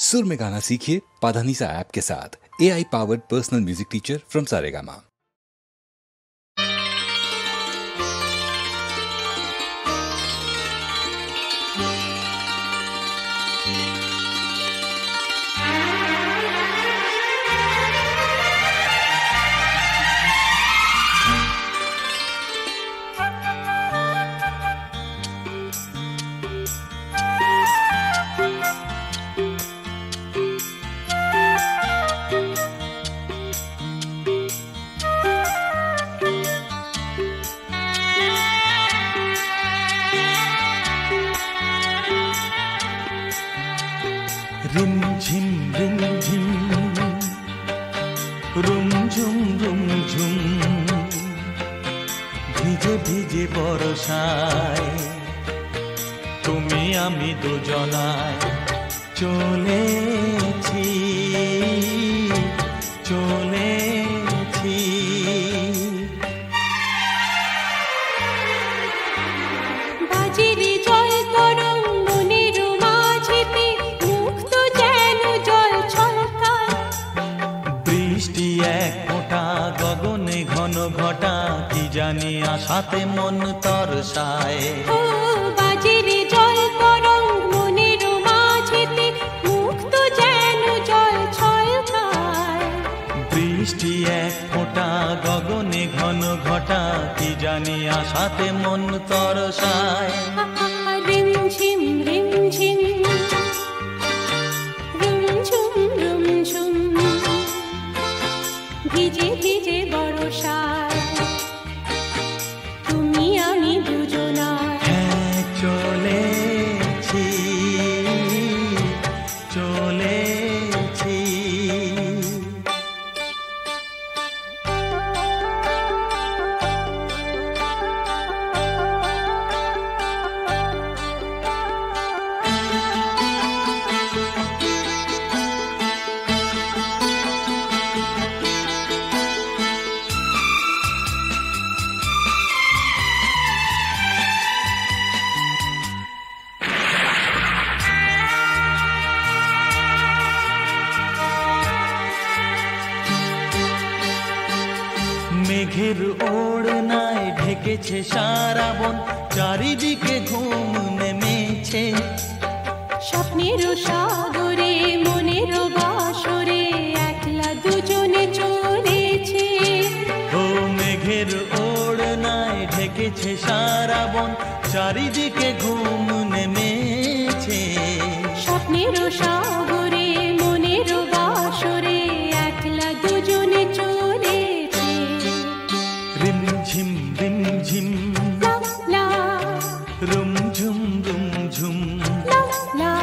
सुर में गाना सीखिए पाधानीसा ऐप के साथ। AI powered personal music teacher from Saregama. रिम झिम रुम झुम ভিজে ভিজে বর্ষায় তুমি আমি দুজনায় চলেছি। বৃষ্টি এক ফোঁটা গগনে ঘন ঘটা কি জানি আশাতে মন তরসায়। বৃষ্টি এক ফোঁটা গগনে ঘন ঘটা কি জানি আশাতে মন তরসায়। ভিজে ভিজে বর্ষায় তুমি আমি দুজনায় চলেছি। মেঘের ওড়নায় ঢেকেছে সারা বন, চারিদিকে ঘুম নেমেছে। স্বপ্নের সাগরে মনের বাসরে একলা দুজনে চলেছে। ও মেঘের ওড়নায় ঢেকেছে সারা বন, চারিদিকে ঘুম নেমেছে। স্বপ্নের সাগরে মনের বাসরে একলা দুজনে চলেছে। রিম ঝিম লা লা রুম ঝুম লা লা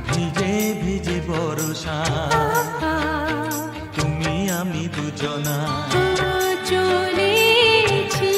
ভিজে ভিজে বর্ষা তুমি আমি দুজনা চলেছি।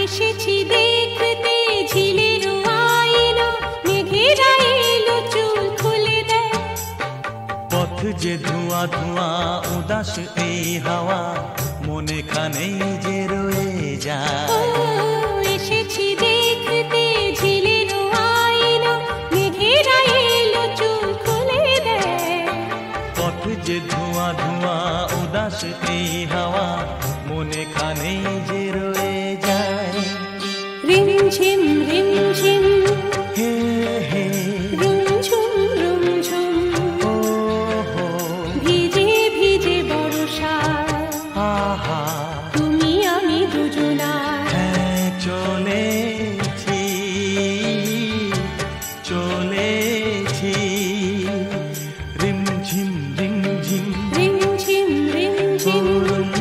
এসেছি দেখতে ঝিলের আয়না, মেঘেরা এলো চুল খুলে দেয়। পথ যে ধোঁয়া ধোঁয়া উদাস এই হাওয়া মনে খানেই যে রয়ে যায়। এসেছি দেখতে ঝিলের আয়না, মেঘেরা এলো চুল খুলে দেয়। পথ যে ধোঁয়া ধোঁয়া উদাস এই হাওয়া মনে খানেই যে রয়ে যায়। রিম ঝিম হে হে রুম ঝুম ও হো ভিজে ভিজে বর্ষায় আহা তুমি আমি দুজনায় হ্যাঁ চলেছি। রিম ঝিম রিম ঝিম রুম